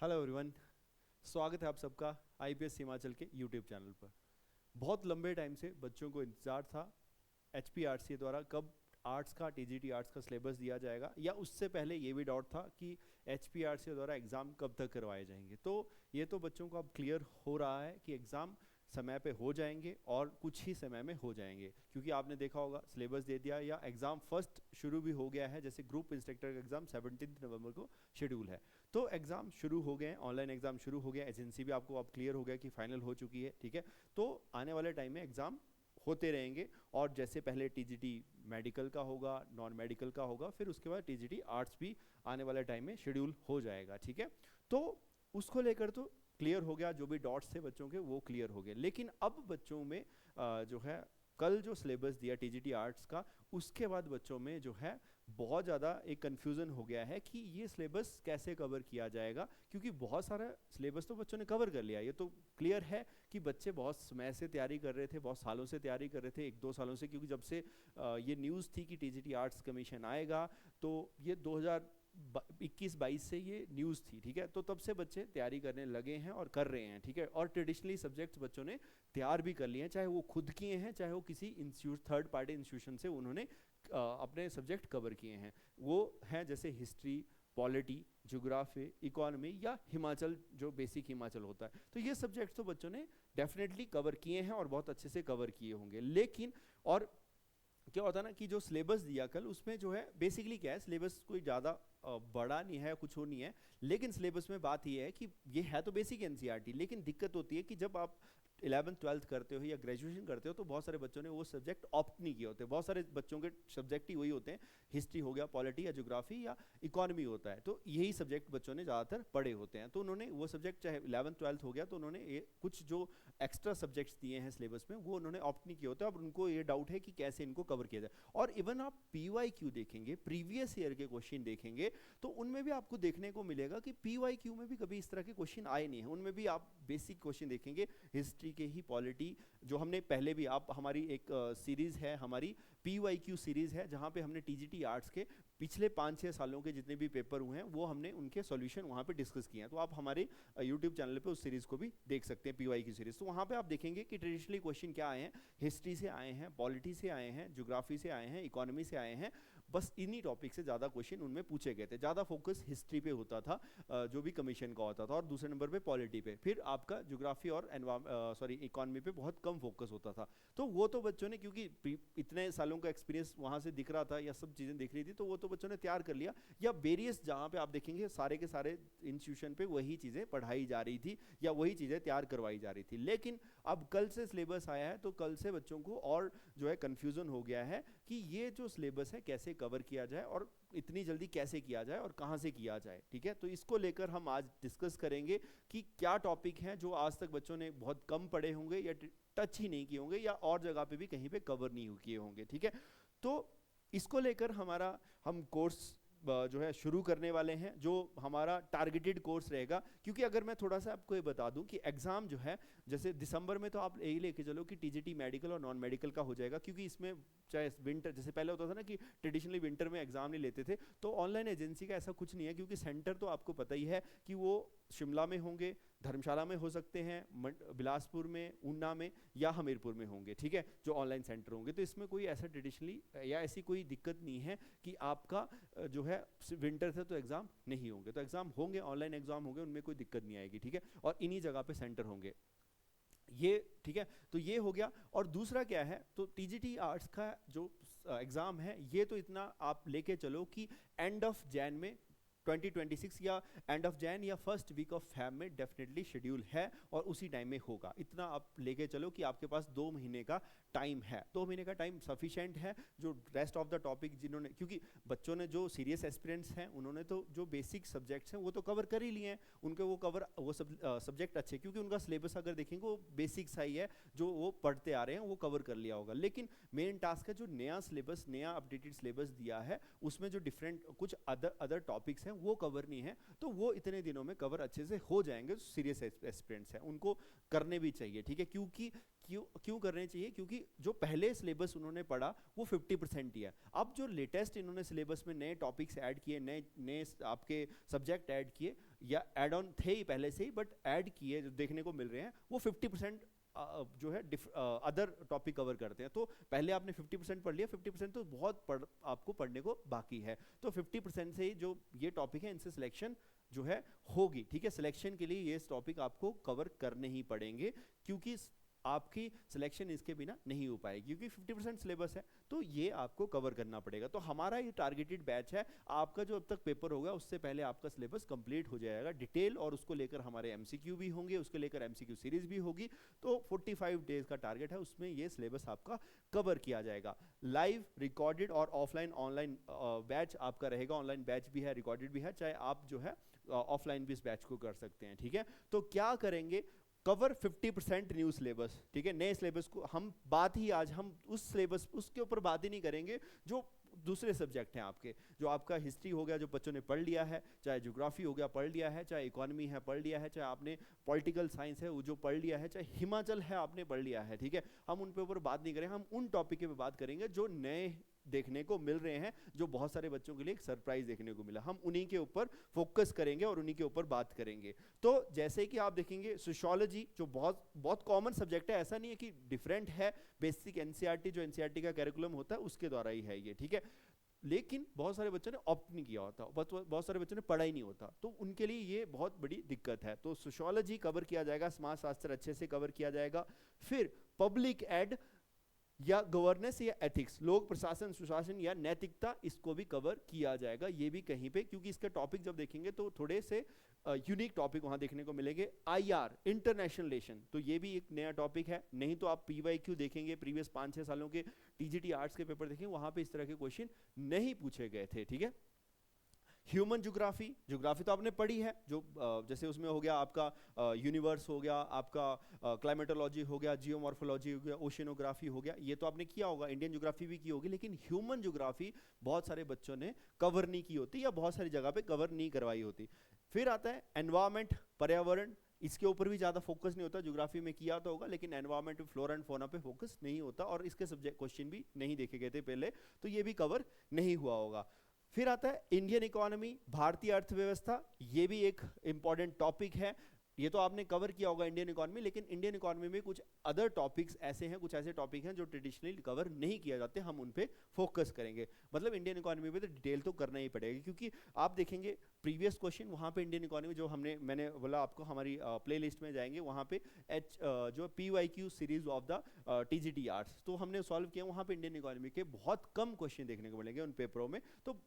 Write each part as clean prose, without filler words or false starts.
Hello everyone. स्वागत है आप सबका आईपीएस हिमाचल के यूट्यूब चैनल पर। बहुत लंबे टाइम से बच्चों को इंतज़ार था एचपीआरसी द्वारा कब आर्ट्स का टीजीटी आर्ट्स का सिलेबस दिया जाएगा, या उससे पहले ये भी डाउट था कि एचपीआरसी द्वारा एग्ज़ाम कब तक करवाए जाएंगे। तो ये तो बच्चों को अब क्लियर हो रहा है कि एग्ज़ाम समय पे हो जाएंगे और कुछ ही समय में हो जाएंगे, क्योंकि आपने देखा होगा सिलेबस दे दिया या एग्ज़ाम फर्स्ट शुरू भी हो गया है। जैसे ग्रुप इंस्ट्रक्टर का एग्ज़ाम 17 नवंबर को शेड्यूल है, तो एग्ज़ाम शुरू हो गए हैं, ऑनलाइन एग्ज़ाम शुरू हो गया, एजेंसी भी आपको अब क्लियर हो गया कि फाइनल हो चुकी है। ठीक है, तो आने वाले टाइम में एग्ज़ाम होते रहेंगे, और जैसे पहले टीजीटी मेडिकल का होगा, नॉन मेडिकल का होगा, फिर उसके बाद टीजीटी आर्ट्स भी आने वाले टाइम में शेड्यूल हो जाएगा। ठीक है, तो उसको लेकर तो क्लियर हो गया, जो भी डॉट्स थे बच्चों के वो क्लियर हो गए। लेकिन अब बच्चों में जो है कल जो सिलेबस दिया टीजीटी आर्ट्स का, उसके बाद बच्चों में जो है बहुत ज़्यादा एक कन्फ्यूज़न हो गया है कि ये सिलेबस कैसे कवर किया जाएगा, क्योंकि बहुत सारा सिलेबस तो बच्चों ने कवर कर लिया। ये तो क्लियर है कि बच्चे बहुत समय से तैयारी कर रहे थे, बहुत सालों से तैयारी कर रहे थे, 1-2 सालों से, क्योंकि जब से ये न्यूज़ थी कि टीजीटी आर्ट्स कमीशन आएगा, तो ये 2021-22 से ये न्यूज़ थी। ठीक है, तो तब से बच्चे तैयारी करने लगे हैं और कर रहे हैं। ठीक है, और ट्रेडिशनली सब्जेक्ट्स बच्चों ने तैयार भी कर लिए हैं, चाहे वो खुद किए हैं, चाहे वो किसी थर्ड पार्टी इंस्टीट्यूशन से उन्होंने अपने सब्जेक्ट कवर किए हैं। वो हैं जैसे हिस्ट्री, पॉलिटी, ज्योग्राफी, इकोनॉमी या हिमाचल, जो बेसिक हिमाचल होता है। तो ये सब्जेक्ट्स तो बच्चों ने डेफिनेटली कवर किए हैं और बहुत अच्छे से कवर किए होंगे। लेकिन और क्या होता है ना कि जो सिलेबस दिया कल, उसमें जो है बेसिकली क्या है, सिलेबस कोई ज़्यादा बड़ा नहीं है, कुछ हो नहीं है। लेकिन सिलेबस में बात ये है कि ये है तो बेसिक एनसीईआरटी, लेकिन दिक्कत होती है कि जब आप 11th-12th करते हो या ग्रेजुएशन करते हो, तो बहुत सारे बच्चों ने वो सब्जेक्ट ऑप्ट नहीं किए होते। बहुत सारे बच्चों के सब्जेक्ट ही वही होते हैं, हिस्ट्री हो गया, पॉलिटी या ज्योग्राफी या इकोनॉमी होता है, तो यही सब्जेक्ट बच्चों ने ज़्यादातर पढ़े होते हैं। तो उन्होंने वो सब्जेक्ट, चाहे 11th-12th हो गया, तो उन्होंने ये कुछ जो एक्स्ट्रा सब्जेक्ट्स दिए हैं सिलेबस में, वो उन्होंने ऑप्ट नहीं किए होते। अब उनको ये डाउट है कि कैसे इनको कवर किया जाए। और इवन आप पीवाईक्यू देखेंगे, प्रीवियस ईयर के क्वेश्चन देखेंगे, तो उनमें भी आपको देखने को मिलेगा कि पीवाईक्यू में भी कभी इस तरह के क्वेश्चन आए नहीं हैं। उनमें भी आप बेसिक क्वेश्चन देखेंगे, हिस्ट्री के ही, पॉलिटी, जो हमने पहले भी, आप हमारी एक सीरीज है, हमारी पीवाईक्यू सीरीज है, जहां पे हमने टीजीटी आर्ट्स के पिछले 5-6 सालों के जितने भी पेपर हुए हैं, वो हमने उनके सॉल्यूशन वहां पे डिस्कस किए हैं। तो आप हमारे यूट्यूब चैनल पे उस सीरीज को भी देख सकते हैं, पीवाईक्यू सीरीज। तो वहां पे आप देखेंगे कि ट्रेडिशनली क्वेश्चन क्या आए हैं, हिस्ट्री से आए हैं, पॉलिटी से आए हैं, ज्योग्राफी से आए हैं, इकोनॉमी से आए हैं। बस इन्हीं टॉपिक से ज़्यादा क्वेश्चन उनमें पूछे गए थे। ज़्यादा फोकस हिस्ट्री पे होता था, जो भी कमीशन का होता था, और दूसरे नंबर पे पॉलिटी पे। फिर आपका ज्योग्राफी और इकोनॉमी पे बहुत कम फोकस होता था। तो वो तो बच्चों ने, क्योंकि इतने सालों का एक्सपीरियंस वहाँ से दिख रहा था या सब चीज़ें दिख रही थी, तो वो तो बच्चों ने तैयार कर लिया। या वेरियस जहाँ पे आप देखेंगे सारे के सारे इंस्टीट्यूशन पे वही चीज़ें पढ़ाई जा रही थी या वही चीज़ें तैयार करवाई जा रही थी। लेकिन अब कल से सिलेबस आया है, तो कल से बच्चों को और जो है कन्फ्यूज़न हो गया है कि ये जो सिलेबस है कैसे कवर किया जाए, और इतनी जल्दी कैसे किया जाए और कहाँ से किया जाए। ठीक है, तो इसको लेकर हम आज डिस्कस करेंगे कि क्या टॉपिक हैं जो आज तक बच्चों ने बहुत कम पढ़े होंगे या टच ही नहीं किए होंगे, या और जगह पे भी कहीं पे कवर नहीं किए होंगे। ठीक है, तो इसको लेकर हम कोर्स जो है शुरू करने वाले हैं, जो हमारा टारगेटेड कोर्स रहेगा। क्योंकि अगर मैं थोड़ा सा आपको ये बता दूं कि एग्जाम जो है, जैसे दिसंबर में तो आप यही लेके चलो कि टीजीटी मेडिकल और नॉन मेडिकल का हो जाएगा, क्योंकि इसमें चाहे विंटर, जैसे पहले होता था ना कि ट्रेडिशनली विंटर में एग्जाम नहीं लेते थे, तो ऑनलाइन एजेंसी का ऐसा कुछ नहीं है, क्योंकि सेंटर तो आपको पता ही है कि वो शिमला में होंगे, धर्मशाला में हो सकते हैं, बिलासपुर में, ऊना में या हमीरपुर में होंगे। ठीक है, जो ऑनलाइन सेंटर होंगे, तो इसमें कोई ऐसा ट्रेडिशनली या ऐसी कोई दिक्कत नहीं है कि आपका जो है विंटर से तो एग्जाम नहीं होंगे। तो एग्जाम होंगे, ऑनलाइन एग्जाम होंगे, उनमें कोई दिक्कत नहीं आएगी। ठीक है, और इन्हीं जगह पे सेंटर होंगे ये। ठीक है, तो ये हो गया। और दूसरा क्या है, तो टीजीटी आर्ट्स का जो एग्जाम है, ये तो इतना आप लेके चलो कि एंड ऑफ जैन में 2026 या एंड ऑफ जैन या फर्स्ट वीक ऑफ फेब में डेफिनेटली शेड्यूल है, और उसी टाइम में होगा। इतना आप लेके चलो कि आपके पास 2 महीने का टाइम है। 2 महीने का टाइम सफिशिएंट है। जो रेस्ट ऑफ द टॉपिक जिन्होंने, क्योंकि बच्चों ने जो सीरियस एस्पिरेंट्स हैं, उन्होंने तो जो बेसिक सब्जेक्ट्स हैं वो तो कवर कर ही लिए हैं। उनके वो सब्जेक्ट अच्छे, क्योंकि उनका सिलेबस अगर देखेंगे वो बेसिक सा ही है, जो वो पढ़ते आ रहे हैं वो कवर कर लिया होगा। लेकिन मेन टास्क है जो नया सिलेबस, नया अपडेटेड सिलेबस दिया है, उसमें जो डिफरेंट कुछ अदर टॉपिक्स हैं हैं वो कवर नहीं है, तो वो इतने दिनों में कवर अच्छे से हो जाएंगे। सीरियस एस्पिरेंट्स हैं उनको करने भी चाहिए, ठीक है। क्योंकि क्यों करने चाहिए, क्योंकि जो पहले सिलेबस उन्होंने पढ़ा वो 50% ही है। अब जो लेटेस्ट इन्होंने सिलेबस में नए टॉपिक्स ऐड किए, नए नए आपके सब्जेक्ट ऐड किए, या ऐड ऑन थे ही पहले से ही, बट ऐड किए जो देखने को मिल रहे हैं, वो 50% जो है अदर टॉपिक कवर करते हैं। तो पहले आपने 50% पढ़ लिया, 50% तो बहुत आपको पढ़ने को बाकी है। तो 50% से ही जो ये टॉपिक है इनसे सिलेक्शन जो है होगी, ठीक है। सिलेक्शन के लिए ये टॉपिक आपको कवर करने ही पड़ेंगे, क्योंकि आपकी सिलेक्शन इसके बिना नहीं हो पाएगी, क्योंकि 50% सिलेबस है, तो ये आपको कवर करना पड़ेगा। तो हमारा ये टारगेटेड बैच है, आपका जो अब तक पेपर होगा उससे पहले आपका सिलेबस कंप्लीट हो जाएगा डिटेल, और उसको लेकर हमारे एमसीक्यू भी होंगे, उसके लेकर एमसीक्यू सीरीज भी होगी। तो 45 डेज का टारगेट है, उसमें ये सिलेबस आपका कवर किया जाएगा। लाइव, रिकॉर्डेड और ऑफलाइन ऑनलाइन बैच आपका रहेगा। ऑनलाइन बैच भी है, रिकॉर्डेड भी है, चाहे आप जो है ऑफलाइन भी इस बैच को कर सकते हैं, ठीक है। तो क्या करेंगे, कवर 50% न्यू सिलेबस, ठीक है। नए सिलेबस को हम बात ही आज हम उस सिलेबस उसके ऊपर बात ही नहीं करेंगे जो दूसरे सब्जेक्ट हैं आपके, जो आपका हिस्ट्री हो गया जो बच्चों ने पढ़ लिया है, चाहे ज्योग्राफी हो गया पढ़ लिया है, चाहे इकोनॉमी है पढ़ लिया है, चाहे आपने पॉलिटिकल साइंस है वो जो पढ़ लिया है, चाहे हिमाचल है आपने पढ़ लिया है, ठीक है। हम उन पे ऊपर बात नहीं करेंगे, हम उन टॉपिक पे बात करेंगे जो नए देखने को मिल रहे हैं, जो बहुत सारे बच्चों के लिए एक सरप्राइज देखने को मिला। हम उन्हीं के ऊपर फोकस करेंगे और उन्हीं के ऊपर बात करेंगे। तो जैसे कि आप देखेंगे सोशियोलॉजी जो बहुत बहुत कॉमन सब्जेक्ट है, ऐसा नहीं है कि डिफरेंट है, बेसिक एनसीईआरटी जो एनसीईआरटी का कैरिकुलम होता है उसके द्वारा ही है ये, ठीक है। लेकिन बहुत सारे बच्चों ने ऑप्ट नहीं किया होता, बहुत सारे बच्चों ने पढ़ा ही नहीं होता, तो उनके लिए ये बहुत बड़ी दिक्कत है। तो सोशियोलॉजी कवर किया जाएगा, समाज शास्त्र अच्छे से कवर किया जाएगा। फिर पब्लिक एड या गवर्नेंस या एथिक्स, लोक प्रशासन सुशासन या नैतिकता, इसको भी कवर किया जाएगा, ये भी कहीं पे, क्योंकि इसके टॉपिक जब देखेंगे तो थोड़े से यूनिक टॉपिक वहां देखने को मिलेंगे। आईआर, इंटरनेशनल रिलेशन, तो ये भी एक नया टॉपिक है। नहीं तो आप पीवाईक्यू देखेंगे, प्रीवियस 5-6 सालों के टीजीटी आर्ट्स के पेपर देखेंगे, वहां पे इस तरह के क्वेश्चन नहीं पूछे गए थे, ठीक है। ह्यूमन ज्योग्राफी, ज्योग्राफी तो आपने पढ़ी है, जो जैसे उसमें हो गया आपका यूनिवर्स हो गया, आपका क्लाइमेटोलॉजी हो गया, जियोमॉर्फोलॉजी हो गया, ओशियनोग्राफी हो गया, ये तो आपने किया होगा। इंडियन ज्योग्राफी भी की होगी, लेकिन ह्यूमन ज्योग्राफी बहुत सारे बच्चों ने कवर नहीं की होती, या बहुत सारी जगह पे कवर नहीं करवाई होती। फिर आता है एनवायरमेंट, पर्यावरण, इसके ऊपर भी ज्यादा फोकस नहीं होता। ज्योग्राफी में किया तो होगा, लेकिन एनवायरमेंट, फ्लोरा एंड फौना पे फोकस नहीं होता, और इसके सब्जेक्ट क्वेश्चन भी नहीं देखे गए थे पहले, तो ये भी कवर नहीं हुआ होगा। फिर आता है इंडियन इकोनॉमी, भारतीय अर्थव्यवस्था, ये भी एक इंपॉर्टेंट टॉपिक है, ये तो आपने कवर किया होगा इंडियन इकोनॉमी। लेकिन इंडियन इकोनॉमी में कुछ अदर टॉपिक्स ऐसे हैं, कुछ ऐसे टॉपिक हैं जो ट्रेडिशनली कवर नहीं किया जाते, हम उन पे फोकस करेंगे। मतलब इंडियन इकोनॉमी में तो डिटेल तो करना ही पड़ेगा, क्योंकि आप देखेंगे प्रीवियस क्वेश्चन वहां पे इंडियन इकोनॉमी जो मैंने बोला आपको, हमारी प्लेलिस्ट में जाएंगे, वहां पे जो PYQ series of the TGT arts, तो हमने सॉल्व किया, वहां पे इंडियन इकोनॉमी के बहुत कम क्वेश्चन देखने को मिलेंगे उन पेपरों में। तो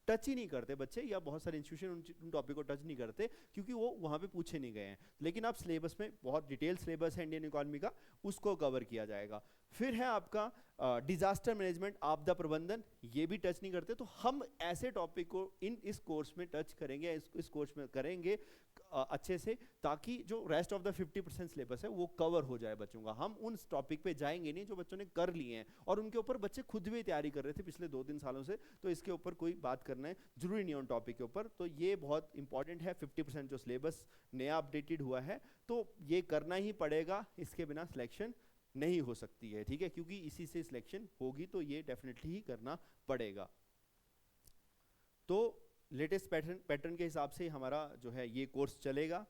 टच ही नहीं करते बच्चे, या बहुत सारे इंस्टीट्यूशन उन टॉपिक को टच नहीं करते, क्योंकि वो वहाँ पे पूछे नहीं गए हैं। लेकिन आप सिलेबस में बहुत डिटेल सिलेबस है इंडियन इकोनॉमी का, उसको कवर किया जाएगा। फिर है आपका डिजास्टर मैनेजमेंट, आपदा प्रबंधन, ये भी टच नहीं करते। तो हम ऐसे टॉपिक को इस कोर्स में टच करेंगे, इस कोर्स में करेंगे अच्छे से, ताकि जो रेस्ट ऑफ द 50% सिलेबस है वो कवर हो जाए बच्चों का। हम उन टॉपिक पे जाएंगे नहीं जो बच्चों ने कर लिए हैं, और उनके ऊपर बच्चे खुद भी तैयारी कर रहे थे पिछले 2-3 सालों से, तो इसके ऊपर कोई बात करना है जरूरी नहीं उन टॉपिक के ऊपर। तो ये बहुत इंपॉर्टेंट है, 50% जो सिलेबस नया अपडेटेड हुआ है, तो ये करना ही पड़ेगा, इसके बिना सिलेक्शन नहीं हो सकती है, ठीक है। क्योंकि इसी से सिलेक्शन होगी, तो ये डेफिनेटली ही करना पड़ेगा। तो लेटेस्ट पैटर्न के हिसाब से हमारा जो है ये कोर्स चलेगा।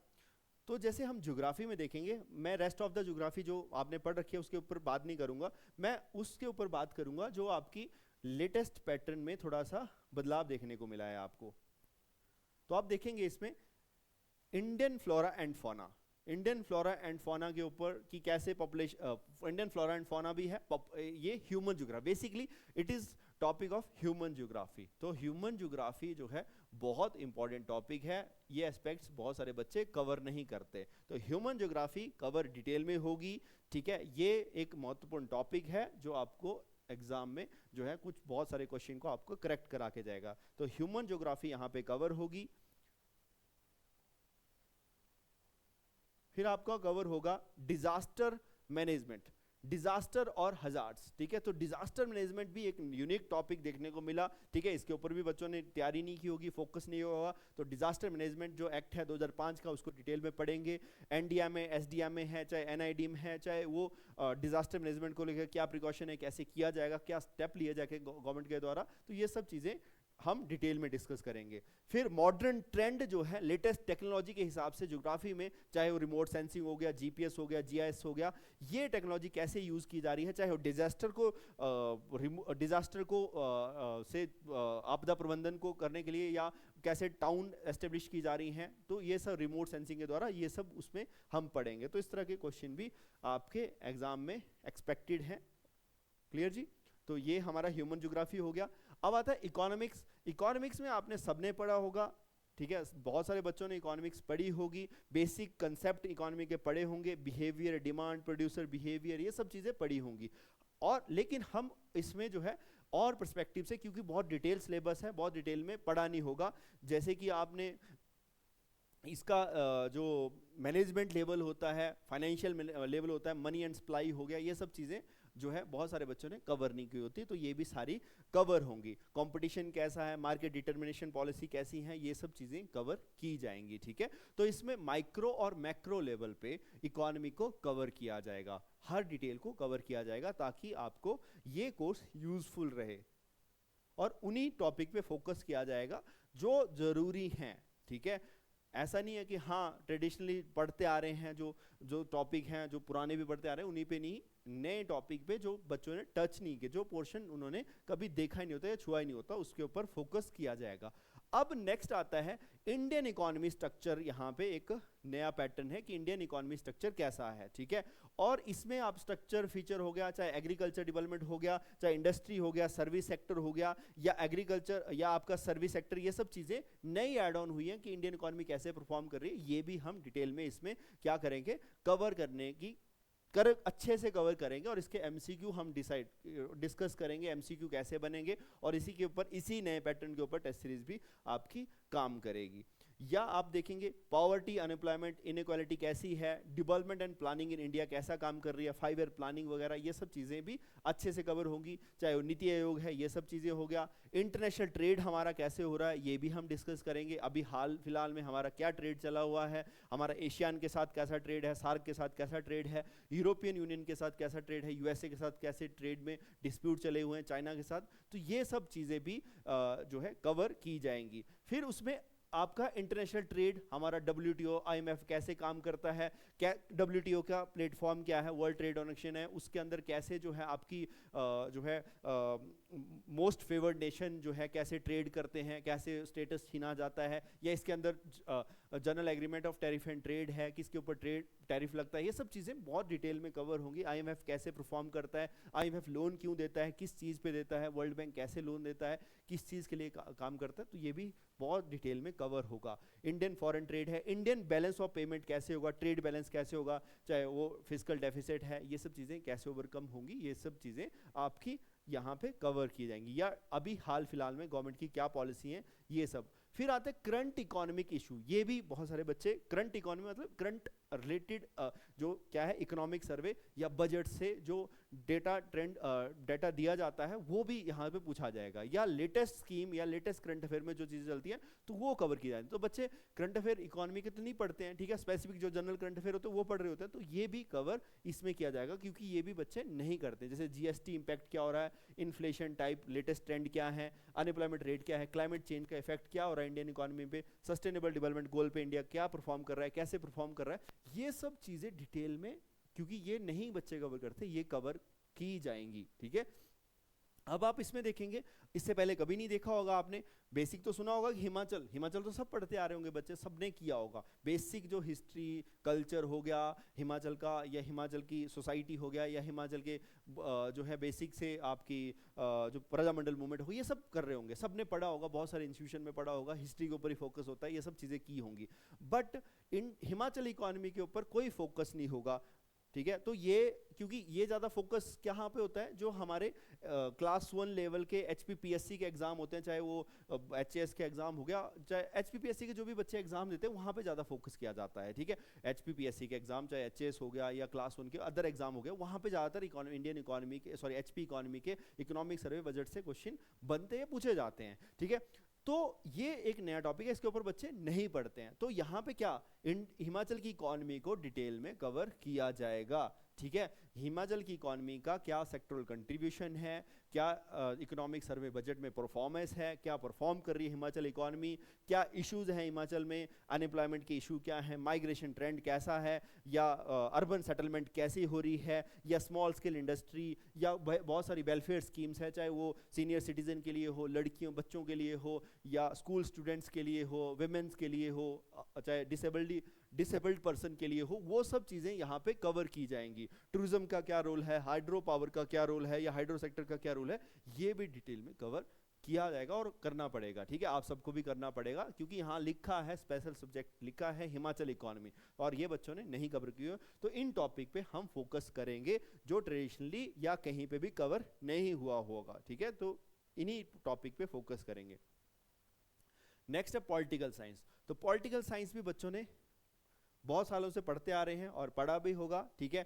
तो जैसे हम ज्योग्राफी में देखेंगे, मैं रेस्ट ऑफ द ज्योग्राफी जो आपने पढ़ रखी है उसके ऊपर बात नहीं करूंगा, मैं उसके ऊपर बात करूंगा जो आपकी लेटेस्ट पैटर्न में थोड़ा सा बदलाव देखने को मिला है आपको। तो आप देखेंगे इसमें Indian flora and fauna, Indian flora and fauna के ऊपर कि कैसे population, Indian flora and fauna भी है, ये human geography, basically it is topic of human geography. तो ह्यूमन ज्योग्राफी जो है बहुत इंपॉर्टेंट टॉपिक है, ये एस्पेक्ट्स बहुत सारे बच्चे कवर नहीं करते, तो ह्यूमन ज्योग्राफी कवर डिटेल में होगी, ठीक है। ये एक महत्वपूर्ण टॉपिक है जो आपको एग्जाम में जो है कुछ बहुत सारे क्वेश्चन को आपको करेक्ट करा के जाएगा। तो ह्यूमन ज्योग्राफी यहाँ पे कवर होगी। फिर आपका कवर होगा डिजास्टर मैनेजमेंट। डिजास्टर और हजार्ड्स, ठीक है। तो डिजास्टर मैनेजमेंट भी एक यूनिक टॉपिक देखने को मिला, ठीक है। इसके ऊपर भी बच्चों ने तैयारी नहीं की होगी, फोकस नहीं होगा। तो डिजास्टर मैनेजमेंट जो एक्ट है 2005 का, उसको डिटेल में पढ़ेंगे। एनडीएम में, एसडीएम में है, चाहे एनआईडी में है, चाहे वो डिजास्टर मैनेजमेंट को लेकर क्या प्रिकॉशन है, कैसे किया जाएगा, क्या स्टेप लिए जाके गवर्नमेंट के द्वारा, तो ये सब चीजें हम डिटेल में डिस्कस करेंगे। फिर मॉडर्न ट्रेंड जो है लेटेस्ट टेक्नोलॉजी के हिसाब से ज्योग्राफी में, चाहे वो रिमोट सेंसिंग हो गया, जीपीएस हो गया, जीआईएस हो गया, ये टेक्नोलॉजी कैसे यूज की जा रही है, चाहे वो डिजास्टर को से आपदा प्रबंधन को करने के लिए, या कैसे टाउन एस्टेब्लिश की जा रही हैं, तो ये सब रिमोट सेंसिंग के द्वारा ये सब उसमें हम पढ़ेंगे। तो इस तरह के क्वेश्चन भी आपके एग्जाम में एक्सपेक्टेड हैं। क्लियर जी? तो ये हमारा ह्यूमन ज्योग्राफी हो गया। अब आता है इकोनॉमिक्स। इकोनॉमिक्स में आपने सबने पढ़ा होगा, ठीक है, बहुत सारे बच्चों ने इकोनॉमिक्स पढ़ी होगी, बेसिक कंसेप्ट इकोनॉमी के पढ़े होंगे, बिहेवियर, डिमांड, प्रोड्यूसर बिहेवियर, ये सब चीजें पढ़ी होंगी। और लेकिन हम इसमें जो है और पर्सपेक्टिव से, क्योंकि बहुत डिटेल सिलेबस है, बहुत डिटेल में पढ़ा नहीं होगा। जैसे कि आपने इसका जो मैनेजमेंट लेवल होता है, फाइनेंशियल लेवल होता है, मनी एंड सप्लाई हो गया, ये सब चीजें जो है बहुत सारे बच्चों ने कवर नहीं की होती, तो ये भी सारी कवर होंगी। कंपटीशन कैसा है, मार्केट डिटर्मिनेशन पॉलिसी कैसी है, ये सब चीजें कवर की जाएंगी, ठीक है। तो इसमें माइक्रो और मैक्रो लेवल पे इकोनॉमी को कवर किया जाएगा, हर डिटेल को कवर किया जाएगा, ताकि आपको ये कोर्स यूजफुल रहे और उन्हीं टॉपिक पे फोकस किया जाएगा जो जरूरी हैं, ठीक है। ऐसा नहीं है कि हाँ ट्रेडिशनली पढ़ते आ रहे हैं, जो टॉपिक हैं, जो पुराने भी पढ़ते आ रहे हैं, उन्हीं पे नहीं, नए टॉपिक पे जो बच्चों ने टच नहीं किए, जो पोर्शन उन्होंने कभी देखा ही नहीं होता या छुआ ही नहीं होता, उसके ऊपर फोकस किया जाएगा। अब नेक्स्ट आता है इंडियन इकोनॉमी स्ट्रक्चर। यहाँ पे एक नया पैटर्न है कि इंडियन इकोनॉमी स्ट्रक्चर कैसा है, ठीक है। और इसमें आप स्ट्रक्चर फीचर हो गया, चाहे एग्रीकल्चर डेवलपमेंट हो गया, चाहे इंडस्ट्री हो गया, सर्विस सेक्टर हो गया, या एग्रीकल्चर या आपका सर्विस सेक्टर, ये सब चीजें नई ऐड ऑन हुई हैं कि इंडियन इकोनॉमी कैसे परफॉर्म कर रही है, ये भी हम डिटेल में इसमें क्या करेंगे, कवर करने की अच्छे से कवर करेंगे। और इसके एमसीक्यू हम डिस्कस करेंगे, एमसीक्यू कैसे बनेंगे, और इसी के ऊपर, इसी नए पैटर्न के ऊपर टेस्ट सीरीज भी आपकी काम करेगी। या आप देखेंगे पॉवर्टी, अनएम्प्लॉयमेंट, इनइक्वालिटी कैसी है, development and planning in India कैसा काम कर रही है, 5 ईयर प्लानिंग वगैरह, ये सब चीजें भी अच्छे से कवर होंगी। चाहे वो नीति आयोग है, ये सब चीजें हो गया। इंटरनेशनल ट्रेड हमारा कैसे हो रहा है, ये भी हम डिस्कस करेंगे। अभी हाल फिलहाल में हमारा क्या ट्रेड चला हुआ है, हमारा एशियान के साथ कैसा ट्रेड है, सार्क के साथ कैसा ट्रेड है, यूरोपियन यूनियन के साथ कैसा ट्रेड है, यूएसए के साथ कैसे ट्रेड में डिस्प्यूट चले हुए हैं, चाइना के साथ, तो ये सब चीजें भी जो है कवर की जाएंगी। फिर उसमें आपका इंटरनेशनल ट्रेड, हमारा डब्ल्यूटीओ, आईएमएफ कैसे काम करता है, क्या डब्ल्यूटीओ का प्लेटफॉर्म क्या है, वर्ल्ड ट्रेड ऑर्गेनाइजेशन है, उसके अंदर कैसे जो है आपकी जो है मोस्ट फेवर्ड नेशन जो है कैसे ट्रेड करते हैं, कैसे स्टेटस छीना जाता है, या इसके अंदर general agreement of tariff and trade है, किसके ऊपर ट्रेड टैरिफ लगता है, ये सब चीजें बहुत डिटेल में कवर होंगी। आईएमएफ कैसे परफॉर्म करता है, आईएमएफ लोन क्यों देता है, किस चीज पे देता है, वर्ल्ड बैंक कैसे लोन देता है, किस चीज के लिए काम करता है, तो ये भी बहुत डिटेल में कवर होगा। इंडियन फॉरेन ट्रेड है, इंडियन बैलेंस ऑफ पेमेंट कैसे होगा, ट्रेड बैलेंस कैसे होगा, चाहे वो फिजिकल डेफिसिट है, ये सब चीजें कैसे ओवरकम होंगी, ये सब चीजें आपकी यहाँ पे कवर की जाएंगी। या अभी हाल फिलहाल में गवर्नमेंट की क्या पॉलिसी है, ये सब। फिर आते हैं करंट इकोनॉमिक इशू। ये भी बहुत सारे बच्चे, करंट इकोनॉमी मतलब करंट रिलेटेड जो क्या है इकोनॉमिक सर्वे या बजट से जो डेटा ट्रेंड डेटा दिया जाता है, वो भी यहाँ पे पूछा जाएगा। या लेटेस्ट स्कीम या लेटेस्ट करंट अफेयर में जो चीजें चलती हैं तो वो कवर की जाएगी। तो बच्चे करंट अफेयर इकोनॉमी के तो नहीं पढ़ते हैं, ठीक है, स्पेसिफिक जो जनरल करंट अफेयर होते हैं वो पढ़ रहे होते हैं, तो ये भी कवर इसमें किया जाएगा, क्योंकि ये भी बच्चे नहीं करते। जैसे जीएसटी इंपैक्ट क्या हो रहा है, इन्फ्लेशन टाइप लेटेस्ट ट्रेंड क्या है, अनएम्प्लॉयमेंट रेट क्या है, क्लाइमेट चेंज का इफेक्ट क्या हो रहा है इंडियन इकोनॉमी पे, सस्टेनेबल डेवलपमेंट गोल पे इंडिया क्या परफॉर्म कर रहा है, कैसे परफॉर्म कर रहा है, ये सब चीजें डिटेल में, क्योंकि ये नहीं बच्चे कवर करते, ये कवर की जाएंगी, ठीक है। अब आप इसमें देखेंगे, इससे पहले कभी नहीं देखा होगा आपने, बेसिक तो सुना होगा कि हिमाचल, हिमाचल तो सब पढ़ते आ रहे होंगे बच्चे, सबने किया होगा। बेसिक जो हिस्ट्री कल्चर हो गया हिमाचल का, या हिमाचल की सोसाइटी हो गया, या हिमाचल के जो है बेसिक से आपकी जो प्रजामंडल मूवमेंट हो, ये सब कर रहे होंगे, सबने पढ़ा होगा, बहुत सारे इंस्टीट्यूशन में पढ़ा होगा, हिस्ट्री के ऊपर ही फोकस होता है, ये सब चीज़ें की होंगी। बट इन हिमाचल इकोनॉमी के ऊपर कोई फोकस नहीं होगा, ठीक है। तो ये क्योंकि ये ज़्यादा फोकस कहाँ पे होता है, जो हमारे क्लास 1 लेवल के HPPSC के एग्जाम होते हैं, चाहे वो HAS के एग्जाम हो गया, चाहे HPPSC के जो भी बच्चे एग्जाम देते हैं वहाँ पे ज़्यादा फोकस किया जाता है, ठीक है। HPPSC के एग्जाम, चाहे HAS हो गया या क्लास 1 के अदर एग्जाम हो गया, वहाँ पे ज़्यादातर इंडियन इकोनॉमी के, सॉरी HP इकोनॉमी के इकोनॉमिक सर्वे बजट से क्वेश्चन बनते हैं, पूछे जाते हैं, ठीक है। तो ये एक नया टॉपिक है, इसके ऊपर बच्चे नहीं पढ़ते हैं। तो यहाँ पे क्या हिमाचल की इकोनॉमी को डिटेल में कवर किया जाएगा, ठीक है। हिमाचल की इकोनॉमी का क्या सेक्टरल कंट्रीब्यूशन है, क्या इकोनॉमिक सर्वे बजट में परफॉर्मेंस है, क्या परफॉर्म कर रही है हिमाचल इकोनॉमी, क्या इश्यूज हैं हिमाचल में, अनएम्प्लॉयमेंट के इशू क्या है, माइग्रेशन ट्रेंड कैसा है, या अर्बन सेटलमेंट कैसी हो रही है, या स्मॉल स्केल इंडस्ट्री, या बहुत सारी वेलफेयर स्कीम्स है, चाहे वो सीनियर सिटीजन के लिए हो, लड़कियों बच्चों के लिए हो, या स्कूल स्टूडेंट्स के लिए हो, विमेंस के लिए हो, चाहे डिसेबल्ड पर्सन के लिए हो, वो सब चीज़ें यहाँ पे कवर की जाएंगी। टूरिज्म का क्या रोल है, हाइड्रो पावर का क्या रोल है, या हाइड्रो सेक्टर का क्या रोल है, ये भी डिटेल में कवर किया जाएगा और करना पड़ेगा, ठीक है। आप सबको भी करना पड़ेगा, क्योंकि यहाँ लिखा है स्पेशल सब्जेक्ट लिखा है हिमाचल इकोनॉमी, और ये बच्चों ने नहीं कवर किया। तो इन टॉपिक पे हम फोकस करेंगे जो ट्रेडिशनली या कहीं पे भी कवर नहीं हुआ होगा, ठीक है। तो इन्हीं टॉपिक पे फोकस करेंगे। नेक्स्ट है पॉलिटिकल साइंस। तो पॉलिटिकल साइंस भी बच्चों ने बहुत सालों से पढ़ते आ रहे हैं और पढ़ा भी होगा, ठीक है।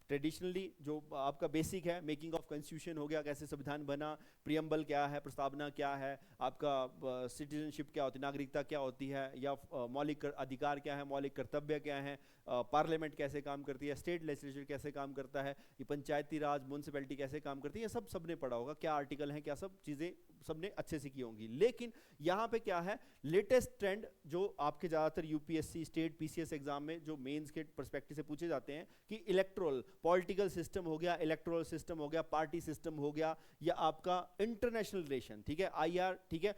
ट्रेडिशनली जो आपका बेसिक है, मेकिंग ऑफ कॉन्स्टिट्यूशन हो गया, कैसे संविधान बना, प्रियम्बल क्या है, प्रस्तावना क्या है, आपका सिटीजनशिप क्या होती है, नागरिकता क्या होती है, या मौलिक अधिकार क्या है, मौलिक कर्तव्य क्या है, पार्लियामेंट कैसे काम करती है, स्टेट लेजिस्लेचर कैसे काम करता है, ये पंचायती राज म्यूनसिपैलिटी कैसे काम करती है, सब सबने पढ़ा होगा, क्या आर्टिकल हैं, क्या सब चीज़ें सबने अच्छे से की होंगी। लेकिन यहाँ पे क्या है लेटेस्ट ट्रेंड, जो आपके ज़्यादातर UPSC स्टेट PCS एग्जाम में जो मेंस के पर्सपेक्टिव से पूछे जाते हैं, कि इलेक्ट्रोल पॉलिटिकल सिस्टम हो गया, इलेक्ट्रोल सिस्टम हो गया, पार्टी सिस्टम हो गया, या आपका इंटरनेशनल रिलेशन, ठीक है, IR, ठीक है।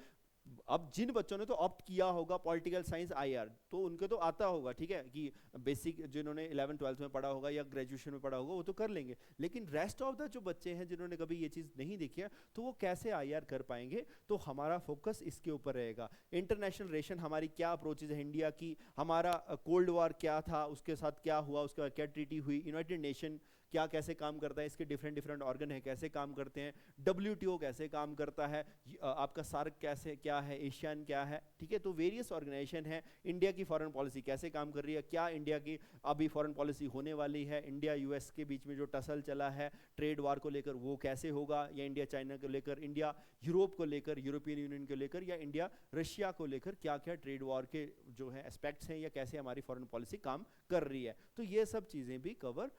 अब जिन बच्चों ने तो ऑप्ट किया होगा पॉलिटिकल साइंस IR, तो उनको तो आता होगा, ठीक है, कि बेसिक जिन्होंने 11th 12th में पढ़ा होगा या ग्रेजुएशन में पढ़ा होगा वो तो कर लेंगे। लेकिन रेस्ट ऑफ द जो बच्चे हैं जिन्होंने कभी ये चीज़ नहीं देखी है, तो वो कैसे IR कर पाएंगे। तो हमारा फोकस इसके ऊपर रहेगा। इंटरनेशनल रिलेशन हमारी क्या अप्रोचेज है इंडिया की, हमारा कोल्ड वॉर क्या था, उसके साथ क्या हुआ, उसके बाद क्या ट्रीटी हुई, यूनाइटेड नेशन क्या कैसे काम करता है, इसके डिफरेंट ऑर्गन है कैसे काम करते हैं, WTO कैसे काम करता है, आपका सार्क कैसे क्या है, एशियन क्या है, ठीक है। तो वेरियस ऑर्गेनाइजेशन है, इंडिया की फॉरेन पॉलिसी कैसे काम कर रही है, क्या इंडिया की अभी फॉरेन पॉलिसी होने वाली है, इंडिया US के बीच में जो टसल चला है ट्रेड वार को लेकर वो कैसे होगा, या इंडिया चाइना को लेकर, इंडिया यूरोप को लेकर, यूरोपियन यूनियन को लेकर, या इंडिया रशिया को लेकर क्या क्या ट्रेड वॉर के जो है एस्पेक्ट्स हैं, या कैसे हमारी फॉरेन पॉलिसी काम कर रही है। तो ये सब चीज़ें भी कवर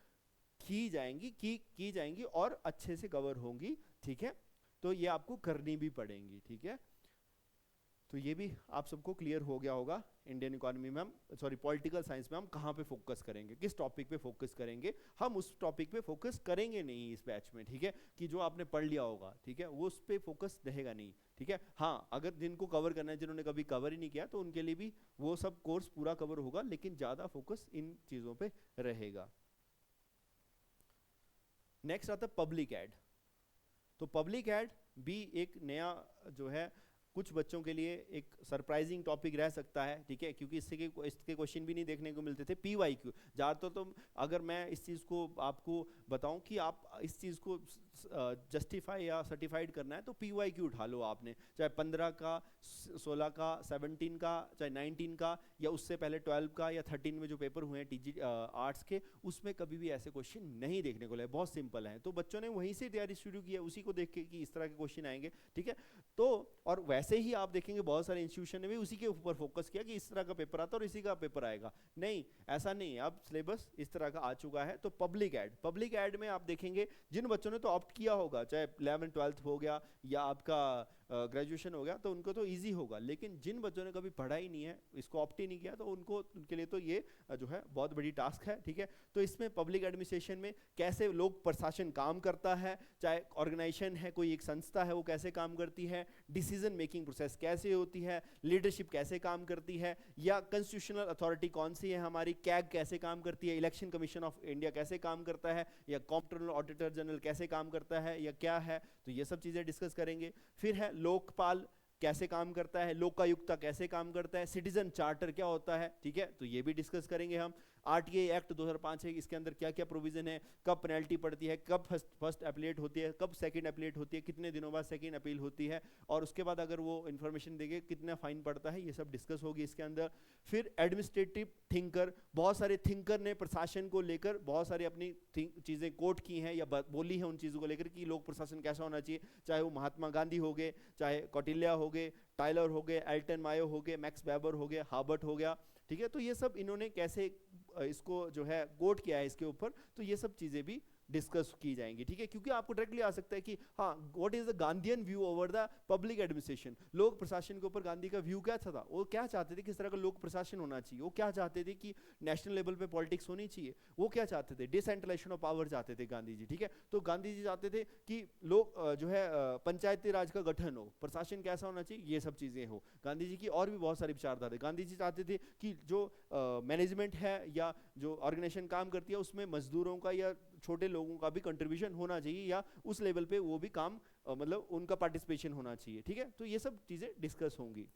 की जाएंगी और अच्छे से कवर होंगी, ठीक है। तो ये आपको करनी भी पड़ेंगी, ठीक है। तो ये भी आप सबको क्लियर हो गया होगा इंडियन इकोनॉमी में हम, सॉरी पॉलिटिकल साइंस में हम कहाँ पे फोकस करेंगे, किस टॉपिक पे फोकस करेंगे। हम उस टॉपिक पे फोकस करेंगे नहीं इस बैच में, ठीक है, कि जो आपने पढ़ लिया होगा, ठीक है, वो उस पे फोकस रहेगा नहीं, ठीक है। हाँ, अगर जिनको कवर करना है, जिन्होंने कभी कवर ही नहीं किया, तो उनके लिए भी वो सब कोर्स पूरा कवर होगा, लेकिन ज़्यादा फोकस इन चीज़ों पे रहेगा। नेक्स्ट आता है पब्लिक एड। तो पब्लिक एड भी एक नया जो है कुछ बच्चों के लिए एक सरप्राइजिंग टॉपिक रह सकता है, ठीक है, क्योंकि इसके क्वेश्चन भी नहीं देखने को मिलते थे। PYQ ज़्यादातर तो अगर मैं इस चीज़ को आपको बताऊं कि आप इस चीज़ को जस्टिफाई या सर्टिफाइड करना है, तो PYQ उठा लो आपने, चाहे 15 का, 16 का, 17 का, चाहे 19 का, या उससे पहले 12 का या 13 में जो पेपर हुए हैं TG आर्ट्स के, उसमें कभी भी ऐसे क्वेश्चन नहीं देखने को लगे, बहुत सिंपल है। तो बच्चों ने वहीं से तैयारी शुरू की है, उसी को देख के कि इस तरह के क्वेश्चन आएंगे, ठीक है। तो और वैसे ही आप देखेंगे बहुत सारे इंस्टीट्यूशन ने भी उसी के ऊपर फोकस किया कि इस तरह का पेपर आता है और इसी का पेपर आएगा। नहीं, ऐसा नहीं है, अब सिलेबस इस तरह का आ चुका है। तो पब्लिक एड में आप देखेंगे जिन बच्चों ने तो ऑप्ट किया होगा, चाहे 11th 12th हो गया या आपका ग्रेजुएशन हो गया, तो उनको तो इजी होगा। लेकिन जिन बच्चों ने कभी पढ़ा ही नहीं है, इसको ऑप्ट ही नहीं किया, तो उनके लिए तो ये जो है बहुत बड़ी टास्क है, ठीक है। तो इसमें पब्लिक एडमिनिस्ट्रेशन में कैसे लोक प्रशासन काम करता है, चाहे ऑर्गेनाइजेशन है, कोई एक संस्था है, वो कैसे काम करती है, डिसीजन मेकिंग प्रोसेस कैसे होती है, लीडरशिप कैसे काम करती है, या कॉन्स्टिट्यूशनल अथॉरिटी कौन सी है हमारी, कैग कैसे काम करती है, इलेक्शन कमीशन ऑफ इंडिया कैसे काम करता है, या कॉम्प्ट्रोलर ऑडिटर जनरल कैसे काम करता है, या क्या है। तो ये सब चीज़ें डिस्कस करेंगे। फिर है लोकपाल कैसे काम करता है, लोकायुक्ता कैसे काम करता है, सिटीजन चार्टर क्या होता है, ठीक है, तो ये भी डिस्कस करेंगे हम। आरटीआई एक्ट 2005 है, इसके अंदर क्या क्या प्रोविजन है, कब पेनल्टी पड़ती है, कब फर्स्ट अपीलेट होती है, कब सेकंड अपीलेट होती है, कितने दिनों बाद सेकंड अपील होती है, और उसके बाद अगर वो इन्फॉर्मेशन देंगे कितना फाइन पड़ता है, ये सब डिस्कस होगी इसके अंदर। फिर एडमिनिस्ट्रेटिव थिंकर, बहुत सारे थिंकर ने प्रशासन को लेकर बहुत सारी अपनी चीजें कोट की हैं या बोली है उन चीजों को लेकर कि लोक प्रशासन कैसा होना चाहिए, चाहे वो महात्मा गांधी हो गए, चाहे कौटिल्य हो गए, टाइलर हो गए, एल्टन मायो हो गए, मैक्स वेबर हो गया, हार्बर्ट हो गया, ठीक है। तो ये सब इन्होंने कैसे इसको जो है कोट किया है इसके ऊपर, तो ये सब चीजें भी डिस्कस की जाएंगी, ठीक है। क्योंकि आपको डायरेक्टली आ सकता है कि हाँ, what is the Gandhian view over the public administration, लोक प्रशासन के ऊपर गांधी का व्यू क्या था, वो क्या चाहते थे, किस तरह का लोक प्रशासन होना चाहिए, वो क्या चाहते थे कि नेशनल लेवल पे पॉलिटिक्स होनी चाहिए, वो क्या चाहते थे, डिसेंट्रलाइजेशन ऑफ पावर चाहते थे गांधी जी, ठीक है। तो गांधी जी चाहते थे कि लोग जो है पंचायती राज का गठन हो, प्रशासन कैसा होना चाहिए, ये सब चीजें हो। गांधी जी की और भी बहुत सारी विचारधारा, गांधी जी चाहते थे कि जो मैनेजमेंट है या जो ऑर्गेनाइजेशन काम करती है उसमें मजदूरों का या छोटे लोगों का भी कंट्रीब्यूशन होना चाहिए, या उस लेवल पे वो भी काम मतलब उनका पार्टिसिपेशन होना चाहिए, ठीक है। तो ये सब चीजें डिस्कस होंगी।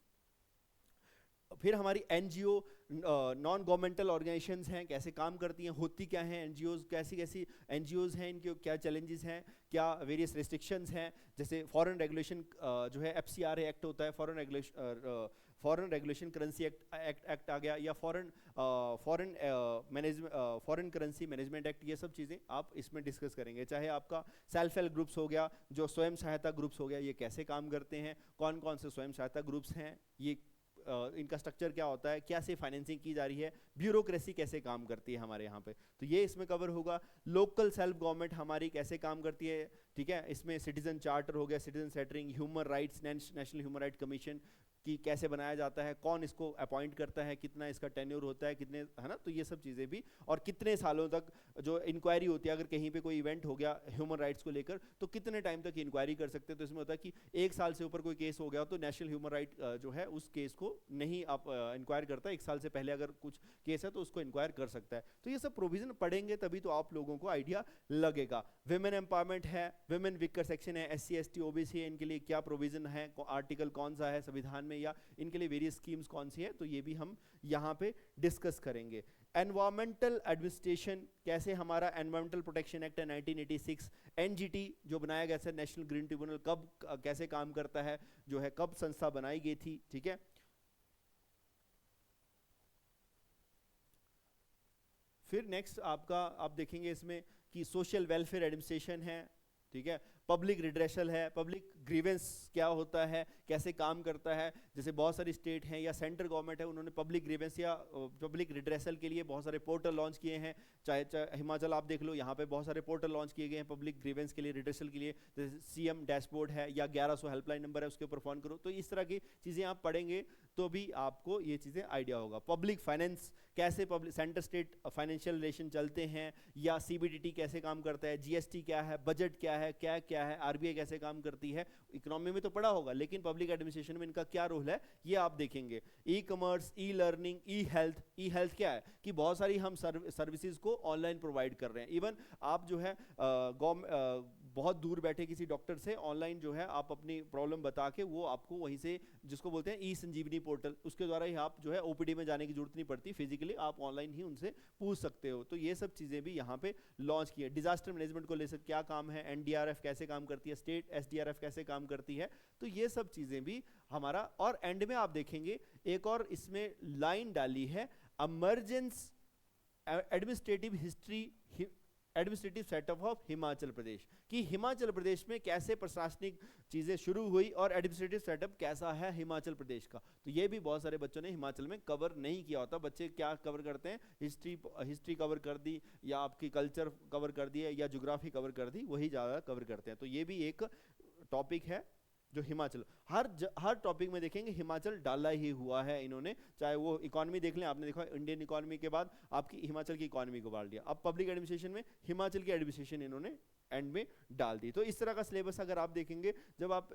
फिर हमारी एनजीओ, नॉन गवर्नमेंटल ऑर्गेनाइजेशंस हैं, कैसे काम करती हैं, होती क्या हैं एनजीओज, कैसी कैसी एनजीओज हैं, इनके क्या चैलेंजेस हैं, क्या वेरियस रिस्ट्रिक्शंस हैं। जैसे फॉरेन रेगुलेशन जो है एफसीआरए एक्ट होता है, फॉरेन रेगुलेशन करेंसी एक्ट आ गया, या फॉरेन करेंसी मैनेजमेंट एक्ट, ये सब चीज़ें आप इसमें डिस्कस करेंगे। चाहे आपका सेल्फ हेल्प ग्रुप्स हो गया, जो स्वयं सहायता ग्रुप्स हो गया, ये कैसे काम करते हैं, कौन कौन से स्वयं सहायता ग्रुप्स हैं, ये इनका स्ट्रक्चर क्या होता है, कैसे फाइनेंसिंग की जा रही है, ब्यूरोक्रेसी कैसे काम करती है हमारे यहाँ पे, तो ये इसमें कवर होगा। लोकल सेल्फ गवर्नमेंट हमारी कैसे काम करती है, ठीक है। इसमें सिटीजन चार्टर हो गया, citizen centering, human rights, national human right commission कि कैसे बनाया जाता है, कौन इसको अपॉइंट करता है, कितना इसका टेन्योर होता है, कितने, है ना। तो ये सब चीज़ें भी, और कितने सालों तक जो इंक्वायरी होती है, अगर कहीं पे कोई इवेंट हो गया ह्यूमन राइट्स को लेकर, तो कितने टाइम तक इंक्वायरी कर सकते हैं। तो इसमें होता है कि 1 साल से ऊपर कोई केस हो गया तो नेशनल ह्यूमन राइट जो है उस केस को नहीं आप इंक्वायर करता, 1 साल से पहले अगर कुछ केस है तो उसको इंक्वायर कर सकता है। तो ये सब प्रोविजन पढ़ेंगे तभी तो आप लोगों को आइडिया लगेगा। विमेन एम्पावरमेंट है, विमेन वीकर सेक्शन है, SC ST OBC है, इनके लिए क्या प्रोविजन है, आर्टिकल कौन सा है संविधान में, या इनके लिए वेरियस स्कीम्स कौन सी है, तो ये भी हम यहाँ पे डिस्कस करेंगे। एनवायरमेंटल एडमिनिस्ट्रेशन, कैसे हमारा एनवायरमेंटल प्रोटेक्शन एक्ट है 1986, NGT जो बनाया गया था, नेशनल ग्रीन ट्रिब्यूनल, कब कैसे काम करता है, जो है कब संस्था बनाई गई थी, ठीक है। फिर नेक्स्ट आपका आप देखेंगे इसमें कि सोशल वेलफेयर एडमिनिस्ट्रेशन है, ठीक है। पब्लिक रिड्रेसल है, पब्लिक ग्रीवेंस क्या होता है, कैसे काम करता है। जैसे बहुत सारी स्टेट हैं या सेंट्रल गवर्नमेंट है, उन्होंने पब्लिक ग्रीवेंस या पब्लिक रिड्रेसल के लिए बहुत सारे पोर्टल लॉन्च किए हैं। चाहे हिमाचल आप देख लो, यहाँ पे बहुत सारे पोर्टल लॉन्च किए गए हैं पब्लिक ग्रीवेंस के लिए, रिड्रेसल के लिए। जैसे CM डैशबोर्ड है या 1100 हेल्पलाइन नंबर है, उसके ऊपर फोन करो। तो इस तरह की चीज़ें आप पढ़ेंगे तो भी आपको ये चीज़ें आइडिया होगा। पब्लिक फाइनेंस, कैसे public centre state financial relation चलते हैं, या CBDT कैसे काम करता है, GST क्या है, बजट क्या है, क्या है, RBI कैसे काम करती है। इकोनॉमी में तो पढ़ा होगा, लेकिन पब्लिक एडमिनिस्ट्रेशन में इनका क्या रोल है ये आप देखेंगे। E-कॉमर्स, E-लर्निंग, E-हेल्थ क्या है कि बहुत सारी हम सर्विसेज को ऑनलाइन प्रोवाइड कर रहे हैं। इवन आप जो है बहुत दूर बैठे किसी डॉक्टर से ऑनलाइन जो है आप अपनी प्रॉब्लम बता के वो आपको वहीं से, जिसको बोलते हैं E-संजीवनी पोर्टल, उसके द्वारा ही आप जो है OPD में जाने की जरूरत नहीं पड़ती, फिजिकली आप ऑनलाइन ही उनसे पूछ सकते हो। तो ये सब चीज़ें भी यहाँ पे लॉन्च की है। डिजास्टर मैनेजमेंट को लेकर क्या काम है, NDRF कैसे काम करती है, स्टेट SDRF कैसे काम करती है, तो ये सब चीज़ें भी हमारा। और एंड में आप देखेंगे एक और इसमें लाइन डाली है, emergence administrative history, administrative setup of Himachal Pradesh, कि हिमाचल प्रदेश में कैसे प्रशासनिक चीज़ें शुरू हुई और एडमिनिस्ट्रेटिव सेटअप कैसा है हिमाचल प्रदेश का। तो ये भी बहुत सारे बच्चों ने हिमाचल में कवर नहीं किया होता। बच्चे क्या कवर करते हैं, हिस्ट्री कवर कर दी, या आपकी कल्चर कवर कर दिए, या ज्योग्राफी कवर कर दी, वही ज़्यादा कवर करते हैं। तो ये भी एक टॉपिक है जो हिमाचल, हर टॉपिक में देखेंगे हिमाचल डाला ही हुआ है इन्होंने। चाहे वो इकोनॉमी देख लें, आपने देखा इंडियन इकोनॉमी के बाद आपकी हिमाचल की इकोनॉमी को डाल दिया। अब पब्लिक एडमिनिस्ट्रेशन में हिमाचल की एडमिनिस्ट्रेशन इन्होंने एंड में डाल दी। तो इस तरह का सिलेबस अगर आप देखेंगे, जब आप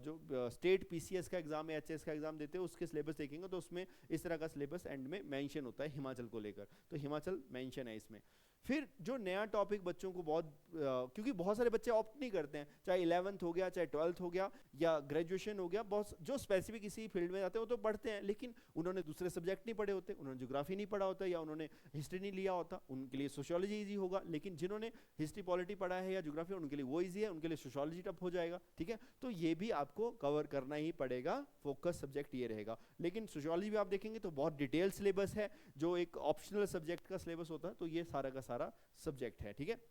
जो स्टेट PCS का एग्जाम या HS का एग्जाम देते हो उसके सिलेबस देखेंगे तो उसमें इस तरह का सिलेबस एंड में मेंशन होता है हिमाचल को लेकर। तो हिमाचल मेंशन है इसमें। फिर जो नया टॉपिक बच्चों को बहुत क्योंकि बहुत सारे बच्चे ऑप्ट नहीं करते हैं, चाहे 11th हो गया, चाहे 12th हो गया, या ग्रेजुएशन हो गया, बहुत जो स्पेसिफिक इसी फील्ड में जाते हैं वो तो पढ़ते हैं, लेकिन उन्होंने दूसरे सब्जेक्ट नहीं पढ़े होते, उन्होंने ज्योग्राफी नहीं पढ़ा होता, या उन्होंने हिस्ट्री नहीं लिया होता, उनके लिए सोशियोलॉजी ईजी होगा। लेकिन जिन्होंने हिस्ट्री पॉलिटी पढ़ा है या ज्योग्राफी, उनके लिए वो ईजी है, उनके लिए सोशियोलॉजी टफ हो जाएगा। ठीक है, तो ये भी आपको कवर करना ही पड़ेगा, फोकस सब्जेक्ट ये रहेगा। लेकिन सोशियोलॉजी भी आप देखेंगे तो बहुत डिटेल सिलेबस है, जो एक ऑप्शनल सब्जेक्ट का सिलेबस होता है, तो ये सारा का सारा सब्जेक्ट है। ठीक है,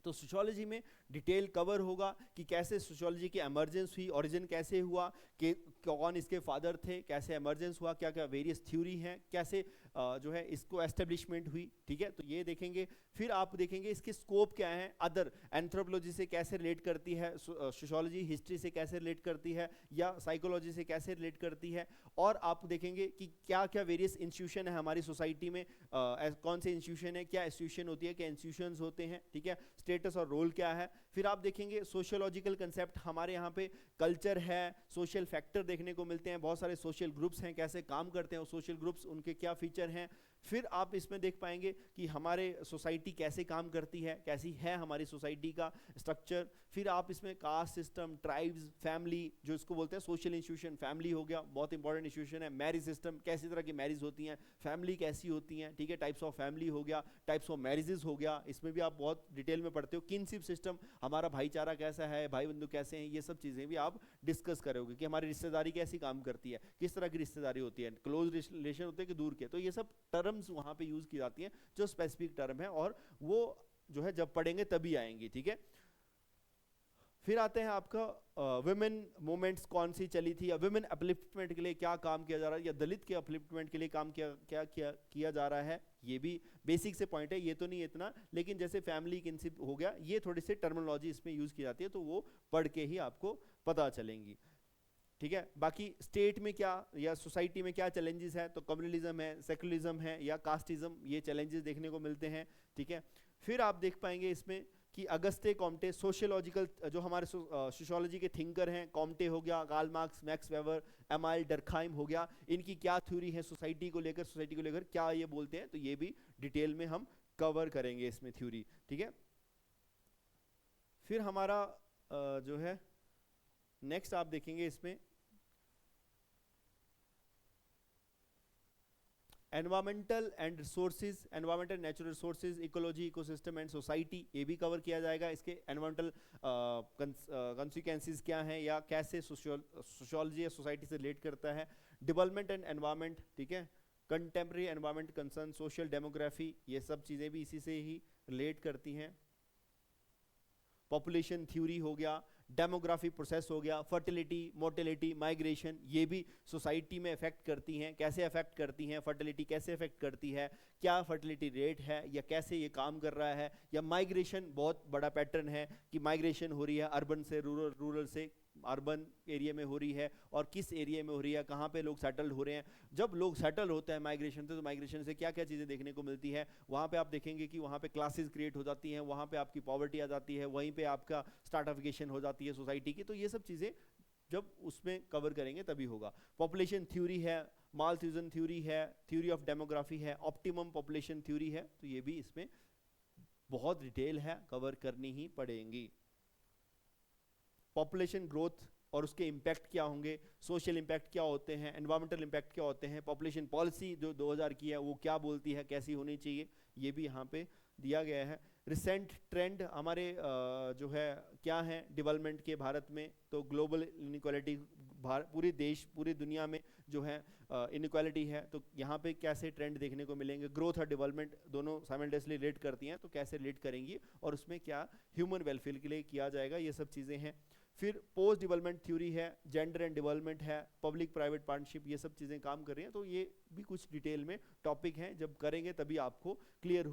तो सोशियोलॉजी में डिटेल कवर होगा कि कैसे सोशियोलॉजी की एमर्जेंस हुई, ओरिजिन कैसे हुआ, कि कौन इसके फादर थे, कैसे एमर्जेंस हुआ, क्या क्या वेरियस थ्योरी हैं, कैसे जो है इसको एस्टेब्लिशमेंट हुई। ठीक है, तो ये देखेंगे। फिर आप देखेंगे इसके स्कोप क्या है, अदर एंथ्रोपोलॉजी से कैसे रिलेट करती है, सोशियोलॉजी हिस्ट्री से कैसे रिलेट करती है, या साइकोलॉजी से कैसे रिलेट करती है। और आप देखेंगे कि क्या क्या वेरियस इंस्टीट्यूशन है हमारी सोसाइटी में, कौन से इंस्टीट्यूशन है, क्या इंस्टीट्यूशन होती है, क्या इंस्टीट्यूशंस होते हैं। ठीक है, स्टेटस और रोल क्या है। फिर आप देखेंगे सोशियोलॉजिकल कंसेप्ट, हमारे यहाँ पे कल्चर है, सोशल फैक्टर देखने को मिलते हैं, बहुत सारे सोशल ग्रुप्स हैं, कैसे काम करते हैं वो सोशल ग्रुप्स, उनके क्या फीचर हैं। फिर आप इसमें देख पाएंगे कि हमारे सोसाइटी कैसे काम करती है, कैसी है हमारी सोसाइटी का स्ट्रक्चर। फिर आप इसमें कास्ट सिस्टम, ट्राइब्स, फैमिली, जो इसको बोलते हैं सोशल इंस्टीट्यूशन, फैमिली हो गया, बहुत इंपॉर्टेंट इंस्टीट्यूशन है। मैरिज सिस्टम, कैसी तरह की मैरिज होती हैं, फैमिली कैसी होती हैं। ठीक है, टाइप्स ऑफ फैमिली हो गया, टाइप्स ऑफ मैरिजेस हो गया, इसमें भी आप बहुत डिटेल में पढ़ते हो। किनशिप सिस्टम, हमारा भाईचारा कैसा है, भाई बंधु कैसे हैं, ये सब चीज़ें भी आप डिस्कस करोगे कि हमारी रिश्तेदारी कैसी काम करती है, किस तरह की रिश्तेदारी होती है, क्लोज रिलेशन होते हैं कि दूर के। तो ये सब टर्म्स वहाँ पे यूज की जाती हैं, जो स्पेसिफिक टर्म है, और वो जो है जब पढ़ेंगे तभी आएंगी। ठीक है, फिर आते हैं आपका वुमेन मूवमेंट्स कौन सी चली थी, या वुमेन अपलिफ्टमेंट के लिए क्या काम किया जा रहा है, या दलित के अपलिफ्टमेंट के लिए काम किया जा रहा है। ये भी बेसिक से पॉइंट है, ये तो नहीं इतना, लेकिन जैसे फैमिली किनशिप हो गया, ये थोड़ी सी टर्मिनोलॉजी इसमें यूज की जाती है, तो वो पढ़ के ही आपको पता चलेंगी। ठीक है, बाकी स्टेट में क्या या सोसाइटी में क्या चैलेंजेस है, तो कम्युनलिज्म है, सेकुलरिज्म है, या कास्टिज्म, ये चैलेंजेस देखने को मिलते हैं। ठीक है, फिर आप देख पाएंगे इसमें कि अगस्ते कॉम्टे, सोशियोलॉजिकल जो हमारे सोशियोलॉजी के थिंकर हैं, कॉम्टे हो गया, Karl Marx, Max Weber, Emile Durkheim हो गया, इनकी क्या थ्योरी है सोसाइटी को लेकर क्या ये बोलते हैं, तो ये भी डिटेल में हम कवर करेंगे इसमें थ्योरी। ठीक है, फिर हमारा जो है नेक्स्ट आप देखेंगे इसमें environmental and resources, environmental natural resources, ecology, ecosystem and society, ये भी कवर किया जाएगा। इसके एनवायरमेंटल कॉन्सिक्वेंसेस क्या हैं, या कैसे सोशियोलॉजी या सोसाइटी से रिलेट करता है। डेवलपमेंट एंड एनवायरमेंट, ठीक है, contemporary environment concern, social demography, ये सब चीज़ें भी इसी से ही रिलेट करती हैं। पॉपुलेशन थ्योरी हो गया, डेमोग्राफिक प्रोसेस हो गया, फर्टिलिटी, मोर्टेलिटी, माइग्रेशन, ये भी सोसाइटी में इफेक्ट करती हैं। कैसे इफेक्ट करती हैं, फर्टिलिटी कैसे इफेक्ट करती है, क्या फर्टिलिटी रेट है, या कैसे ये काम कर रहा है। या माइग्रेशन, बहुत बड़ा पैटर्न है कि माइग्रेशन हो रही है अर्बन से रूरल, रूरल से अर्बन एरिया में हो रही है, और किस एरिया में हो रही है, कहाँ पे लोग सेटल हो रहे हैं। जब लोग सेटल होते हैं माइग्रेशन से, तो माइग्रेशन से क्या क्या चीज़ें देखने को मिलती है, वहाँ पे आप देखेंगे कि वहाँ पे क्लासेस क्रिएट हो जाती हैं, वहाँ पे आपकी पॉवर्टी आ जाती है, वहीं पे आपका स्टार्टिफिकेशन हो जाती है सोसाइटी की। तो ये सब चीज़ें जब उसमें कवर करेंगे तभी होगा। पॉपुलेशन थ्योरी है, मालथ्यूजन थ्योरी है, थ्योरी ऑफ डेमोग्राफी है, ऑप्टिमम पॉपुलेशन थ्योरी है, तो ये भी इसमें बहुत डिटेल है, कवर करनी ही पड़ेंगी। पॉपुलेशन ग्रोथ और उसके इम्पैक्ट क्या होंगे, सोशल इम्पैक्ट क्या होते हैं, एनवायरमेंटल इम्पैक्ट क्या होते हैं, पॉपुलेशन पॉलिसी जो 2000 की है वो क्या बोलती है, कैसी होनी चाहिए, ये भी यहाँ पे दिया गया है। रिसेंट ट्रेंड हमारे जो है क्या है डेवलपमेंट के भारत में, तो ग्लोबल इनइक्वालिटी, पूरी दुनिया में जो है इनइक्वालिटी है, तो यहाँ पे कैसे ट्रेंड देखने को मिलेंगे। ग्रोथ और डेवलपमेंट दोनों साइमल्टेनियसली रिलेट करती हैं, तो कैसे रिलेट करेंगी, और उसमें क्या ह्यूमन वेलफेयर के लिए किया जाएगा, ये सब चीज़ें हैं। फिर पोस्ट डेवलपमेंट थ्योरी है, जेंडर एंड डेवलपमेंट है, पब्लिक प्राइवेट पार्टनरशिप, ये सब चीज़ें काम कर रही हैं। तो ये भी कुछ डिटेल में टॉपिक हैं, जब करेंगे तभी आपको क्लियर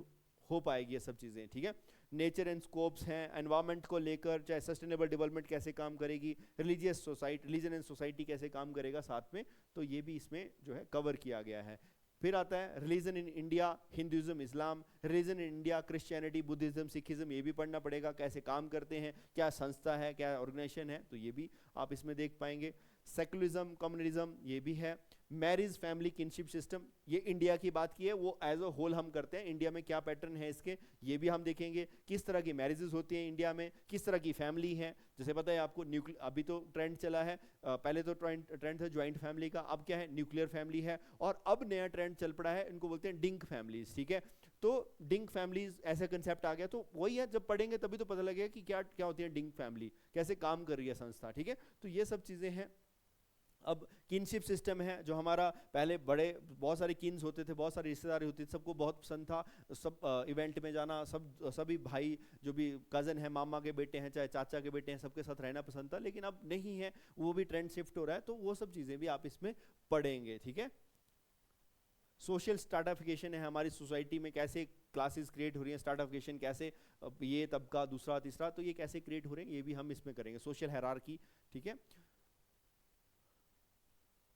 हो पाएगी ये सब चीज़ें। ठीक है, नेचर एंड स्कोप्स हैं, एनवायरनमेंट को लेकर, चाहे सस्टेनेबल डेवलपमेंट कैसे काम करेगी, रिलीजन एंड सोसाइटी कैसे काम करेगा साथ में, तो ये भी इसमें जो है कवर किया गया है। फिर आता है religion in India, Hinduism, Islam, religion in India, Christianity, Buddhism, Sikhism, ये भी पढ़ना पड़ेगा, कैसे काम करते हैं, क्या संस्था है, क्या ऑर्गेनाइजेशन है, तो ये भी आप इसमें देख पाएंगे। सेकुलरिज्म, कम्युनलिज्म ये भी है, मैरिज, फैमिली, किनशिप सिस्टम, ये इंडिया की बात की है, वो एज अ होल हम करते हैं, इंडिया में क्या पैटर्न है इसके ये भी हम देखेंगे, किस तरह की मैरिजेस होती हैं इंडिया में, किस तरह की फैमिली है, जैसे पता है आपको न्यूक्लियर, अभी तो ट्रेंड चला है, पहले तो ट्रेंड था ज्वाइंट फैमिली का, अब क्या है न्यूक्लियर फैमिली है, और अब नया ट्रेंड चल पड़ा है, इनको बोलते हैं डिंक फैमिलीज, ठीक है। तो डिंक फैमिलीज ऐसा कंसेप्ट आ गया, तो वही है, जब पढ़ेंगे तभी तो पता लगेगा कि क्या क्या होती है डिंक फैमिली, कैसे काम कर रही है संस्था, ठीक है। तो ये सब चीजें हैं। अब किनशिप सिस्टम है, जो हमारा पहले बड़े बहुत सारे किन्स होते थे, बहुत सारी रिश्तेदारी होती थी, सबको बहुत पसंद था, सब इवेंट में जाना, सभी भाई जो भी कज़न है, मामा के बेटे हैं चाहे चाचा के बेटे हैं, सबके साथ रहना पसंद था, लेकिन अब नहीं है, वो भी ट्रेंड शिफ्ट हो रहा है, तो वो सब चीज़ें भी आप इसमें पढ़ेंगे, ठीक है। सोशल स्टार्टिफिकेशन है, हमारी सोसाइटी में कैसे क्लासेस क्रिएट हो रही हैं, स्टार्टिफिकेशन कैसे, ये तबका दूसरा तीसरा, तो ये कैसे क्रिएट हो रहे हैं ये भी हम इसमें करेंगे, सोशल हायरार्की, ठीक है।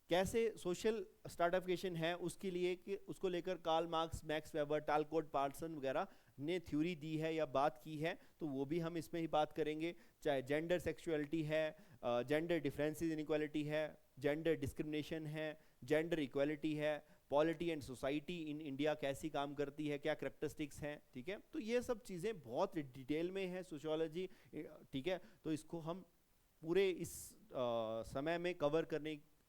कैसे सोशल स्टार्टिफिकेशन है, उसके लिए कि उसको लेकर Karl Marx, Max Weber, Talcott, Parson वगैरह ने थ्योरी दी है या बात की है, तो वो भी हम इसमें ही बात करेंगे। चाहे जेंडर सेक्सुअलिटी है, जेंडर डिफरेंसेस इनइक्वालिटी है, जेंडर डिस्क्रिमिनेशन है, जेंडर इक्वालिटी है, polity and society in India कैसी काम करती है, क्या करेक्टरिस्टिक्स हैं, ठीक है। तो ये सब चीज़ें बहुत डिटेल में है सोशियोलॉजी, ठीक है। तो इसको हम पूरे इस समय में कवर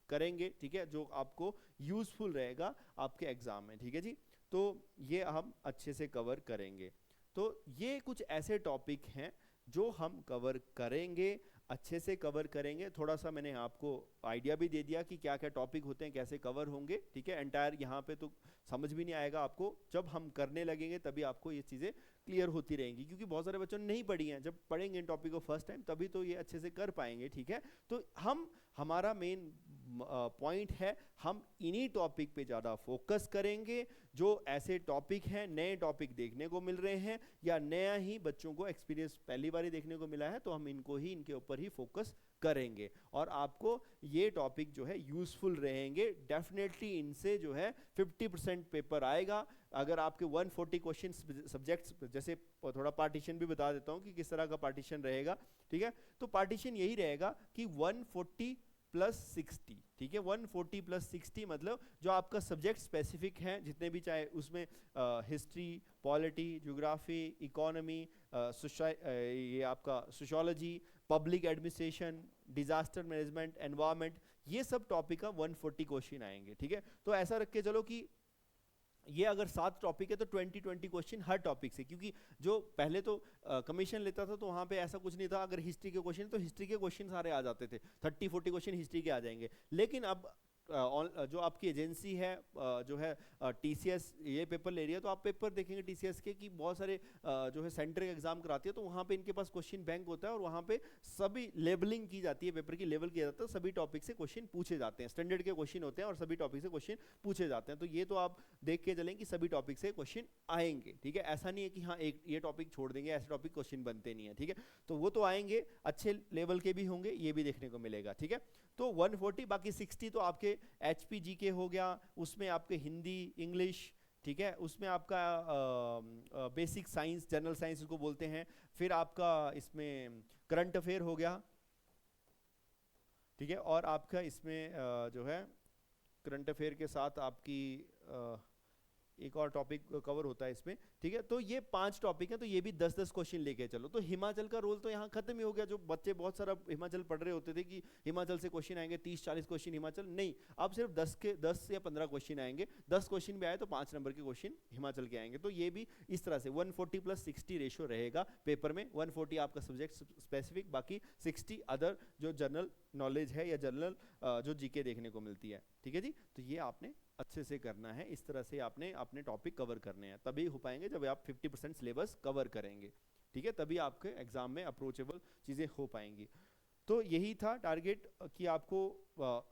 करेंगे, ठीक है, जो आपको यूजफुल रहेगा आपके एग्जाम में, ठीक है जी। तो ये हम अच्छे से कवर करेंगे। तो ये कुछ ऐसे टॉपिक हैं जो हम कवर करेंगे, अच्छे से कवर करेंगे। थोड़ा सा मैंने आपको आइडिया भी दे दिया कि क्या क्या टॉपिक होते हैं, कैसे कवर होंगे, ठीक है। एंटायर यहाँ पे तो समझ भी नहीं आएगा आपको, जब हम करने लगेंगे तभी आपको ये चीज़ें क्लियर होती रहेंगी, क्योंकि बहुत सारे बच्चों ने नहीं पढ़ी हैं, जब पढ़ेंगे इन टॉपिक को फर्स्ट टाइम तभी तो ये अच्छे से कर पाएंगे, ठीक है। तो हमारा मेन पॉइंट है, हम इन्हीं टॉपिक पे ज़्यादा फोकस करेंगे, जो ऐसे टॉपिक हैं, नए टॉपिक देखने को मिल रहे हैं या नया ही बच्चों को एक्सपीरियंस पहली बार ही देखने को मिला है, तो हम इनके ऊपर ही फोकस करेंगे, और आपको ये टॉपिक जो है यूजफुल रहेंगे डेफिनेटली। इनसे जो है 50% पेपर आएगा। अगर आपके 140 क्वेश्चन सब्जेक्ट्स, जैसे थोड़ा पार्टीशन भी बता देता हूँ कि किस तरह का पार्टीशन रहेगा, ठीक है। तो पार्टीशन यही रहेगा कि 140 प्लस 60, ठीक है। 140 प्लस 60 मतलब जो आपका सब्जेक्ट स्पेसिफिक है, जितने भी, चाहे उसमें हिस्ट्री, पॉलिटी, ज्योग्राफी, इकोनॉमी, ये आपका sociology, public administration, disaster management, environment, ये सब टॉपिक का 140 क्वेश्चन आएंगे, ठीक है। तो ऐसा रख के चलो कि ये अगर 7 टॉपिक है तो 20 क्वेश्चन हर टॉपिक से, क्योंकि जो पहले तो कमीशन लेता था तो वहाँ पे ऐसा कुछ नहीं था, अगर हिस्ट्री के क्वेश्चन तो हिस्ट्री के क्वेश्चन सारे आ जाते थे, 30-40 क्वेश्चन हिस्ट्री के आ जाएंगे। लेकिन अब जो आपकी एजेंसी है, जो है टीसीएस, ये पेपर ले रही है, तो आप पेपर देखेंगे टीसीएस के कि बहुत सारे जो है सेंटर के एग्जाम कराती है, तो वहाँ पे इनके पास क्वेश्चन बैंक होता है, और वहाँ पे सभी लेबलिंग की जाती है, पेपर की लेवल किया जाता है, सभी टॉपिक से क्वेश्चन पूछे जाते हैं, स्टैंडर्ड के क्वेश्चन होते हैं और सभी टॉपिक से क्वेश्चन पूछे जाते हैं। तो ये तो आप देख के चलें कि सभी टॉपिक से क्वेश्चन आएंगे, ठीक है। ऐसा नहीं है कि हाँ एक ये टॉपिक छोड़ देंगे, ऐसे टॉपिक क्वेश्चन बनते नहीं है, ठीक है। तो वो तो आएंगे, अच्छे लेवल के भी होंगे, ये भी देखने को मिलेगा, ठीक है। तो 140, बाकी 60 तो आपके एचपीजी के हो गया, उसमें आपके हिंदी, इंग्लिश, ठीक है, उसमें आपका बेसिक साइंस, जनरल साइंस उसको बोलते हैं, फिर आपका इसमें करंट अफेयर हो गया, ठीक है। और आपका इसमें जो है करंट अफेयर के साथ आपकी एक और टॉपिक कवर होता है इसमें, ठीक है। तो ये 5 टॉपिक हैं, तो ये भी 10-10 क्वेश्चन लेके चलो। तो हिमाचल का रोल तो यहाँ खत्म ही हो गया। जो बच्चे बहुत सारा हिमाचल पढ़ रहे होते थे कि हिमाचल से क्वेश्चन आएंगे 30-40 क्वेश्चन हिमाचल, नहीं, अब सिर्फ 10 या 15 क्वेश्चन आएंगे। 10 क्वेश्चन भी आए तो 5 नंबर के क्वेश्चन हिमाचल के आएंगे। तो ये भी इस तरह से 140 प्लस 60 रेशो रहेगा पेपर में। 140 आपका सब्जेक्ट स्पेसिफिक, बाकी 60 अदर जो जनरल नॉलेज है या जनरल जो जीके देखने को मिलती है, ठीक है जी। तो ये आपने अच्छे से करना है, इस तरह से आपने अपने टॉपिक कवर करने हैं, तभी हो पाएंगे जब आप 50% सिलेबस कवर करेंगे, ठीक है, तभी आपके एग्जाम में अप्रोचेबल चीज़ें हो पाएंगी। तो यही था टारगेट कि आपको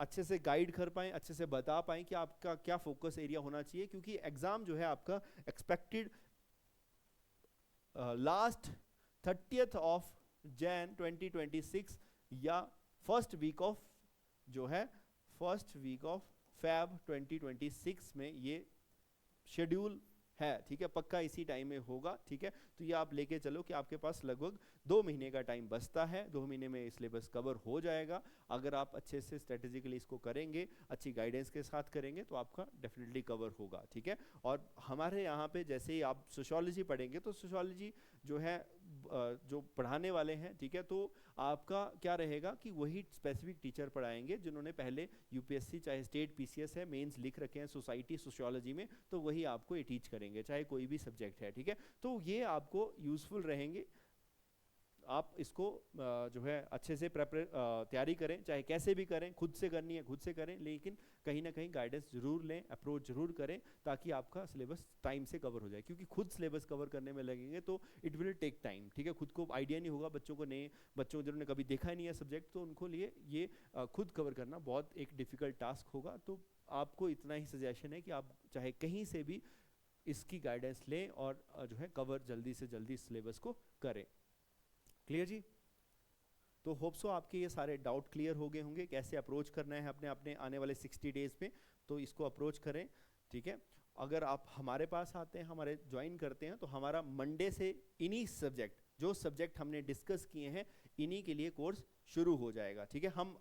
अच्छे से गाइड कर पाएं, अच्छे से बता पाएं कि आपका क्या फोकस एरिया होना चाहिए, क्योंकि एग्जाम जो है आपका expected last 30th of Jain 2026 या फर्स्ट वीक ऑफ फेब 2026 में ये शेड्यूल है, ठीक है, पक्का इसी टाइम में होगा, ठीक है। तो ये आप लेके चलो कि आपके पास लगभग 2 महीने का टाइम बचता है, 2 महीने में सिलेबस कवर हो जाएगा। अगर आप अच्छे से स्ट्रेटेजिकली इसको करेंगे, अच्छी गाइडेंस के साथ करेंगे तो आपका डेफिनेटली कवर होगा, ठीक है। और हमारे यहाँ पे जैसे ही आप सोशियोलॉजी पढ़ेंगे तो सोशियोलॉजी जो है जो पढ़ाने वाले हैं, ठीक है, तो आपका क्या रहेगा कि वही स्पेसिफिक टीचर पढ़ाएंगे जिन्होंने पहले यूपीएससी चाहे स्टेट पीसीएस है मेंस लिख रखे हैं सोसाइटी सोशियोलॉजी में, तो वही आपको ये टीच करेंगे चाहे कोई भी सब्जेक्ट है, ठीक है। तो ये आपको यूजफुल रहेंगे, आप इसको जो है अच्छे से तैयारी करें, चाहे कैसे भी करें, खुद से करनी है खुद से करें, लेकिन कहीं ना कहीं गाइडेंस जरूर लें, अप्रोच जरूर करें, ताकि आपका सिलेबस टाइम से कवर हो जाए। क्योंकि खुद सिलेबस कवर करने में लगेंगे तो इट विल टेक टाइम, ठीक है। खुद को आइडिया नहीं होगा, बच्चों को नए बच्चों जिन्होंने कभी देखा ही नहीं है सब्जेक्ट, तो उनको लिए ये खुद कवर करना बहुत एक डिफिकल्ट टास्क होगा। तो आपको इतना ही सजेशन है कि आप चाहे कहीं से भी इसकी गाइडेंस लें और जो है कवर जल्दी से जल्दी सिलेबस को करें। क्लियर जी? तो होप सो आपके ये सारे डाउट क्लियर हो गए होंगे, कैसे अप्रोच करना है अपने अपने आने वाले 60 डेज में, तो इसको अप्रोच करें, ठीक है। अगर आप हमारे पास आते हैं, हमारे ज्वाइन करते हैं, तो हमारा मंडे से इन्हीं सब्जेक्ट जो सब्जेक्ट हमने डिस्कस किए हैं इन्हीं के लिए कोर्स शुरू हो जाएगा, ठीक है। हम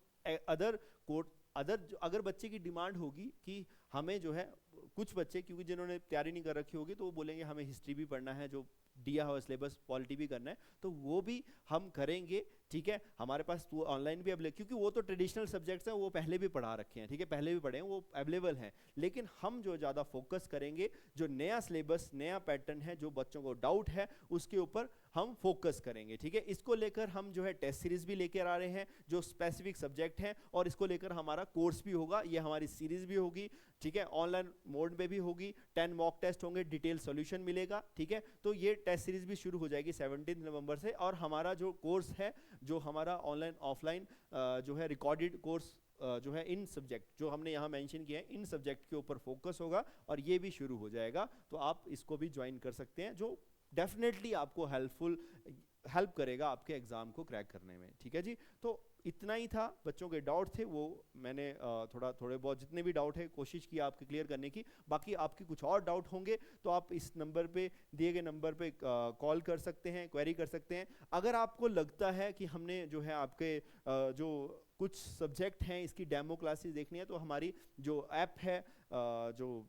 अगर बच्चे की डिमांड होगी कि हमें जो है, कुछ बच्चे क्योंकि जिन्होंने तैयारी नहीं कर रखी होगी तो वो बोलेंगे हमें हिस्ट्री भी पढ़ना है, जो दिया हुआ सिलेबस, पॉलिटी भी करना है, तो वो भी हम करेंगे, ठीक है। हमारे पास तो ऑनलाइन भी अवेलेबल, क्योंकि वो तो ट्रेडिशनल सब्जेक्ट्स हैं, वो पहले भी पढ़ा रखे हैं, ठीक है, पहले भी पढ़े हैं, वो अवेलेबल हैं। लेकिन हम जो ज़्यादा फोकस करेंगे, जो नया सिलेबस नया पैटर्न है, जो बच्चों को डाउट है उसके ऊपर हम फोकस करेंगे, ठीक है। इसको लेकर हम जो है टेस्ट सीरीज भी लेकर आ रहे हैं जो स्पेसिफिक सब्जेक्ट हैं, और इसको लेकर हमारा कोर्स भी होगा, ये हमारी सीरीज भी होगी, ठीक है, ऑनलाइन मोड में भी होगी, 10 मॉक टेस्ट होंगे, डिटेल सॉल्यूशन मिलेगा, ठीक है। तो ये टेस्ट सीरीज भी शुरू हो जाएगी 17 नवंबर से, और हमारा जो कोर्स है, जो हमारा ऑनलाइन ऑफलाइन जो है रिकॉर्डेड कोर्स जो है इन सब्जेक्ट जो हमने यहाँ मेंशन किया है, इन सब्जेक्ट के ऊपर फोकस होगा, और ये भी शुरू हो जाएगा। तो आप इसको भी ज्वाइन कर सकते हैं, जो डेफिनेटली आपको हेल्प करेगा आपके एग्जाम को क्रैक करने में, ठीक है जी। तो इतना ही था, बच्चों के डाउट थे वो मैंने थोड़े बहुत जितने भी डाउट है कोशिश की आपके क्लियर करने की। बाकी आपके कुछ और डाउट होंगे तो आप इस नंबर पे, दिए गए नंबर पे कॉल कर सकते हैं, क्वेरी कर सकते हैं। अगर आपको लगता है कि हमने जो है आपके जो कुछ सब्जेक्ट हैं इसकी डेमो क्लासेस देखनी है, तो हमारी जो ऐप है जो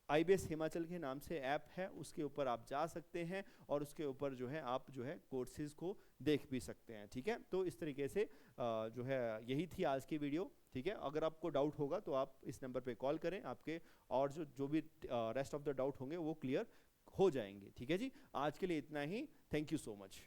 IBS हिमाचल के नाम से ऐप है, उसके ऊपर आप जा सकते हैं और उसके ऊपर जो है आप जो है कोर्सेज को देख भी सकते हैं, ठीक है। तो इस तरीके से जो है यही थी आज की वीडियो, ठीक है। अगर आपको डाउट होगा तो आप इस नंबर पे कॉल करें, आपके और जो भी रेस्ट ऑफ द डाउट होंगे वो क्लियर हो जाएंगे, ठीक है जी। आज के लिए इतना ही, थैंक यू सो मच।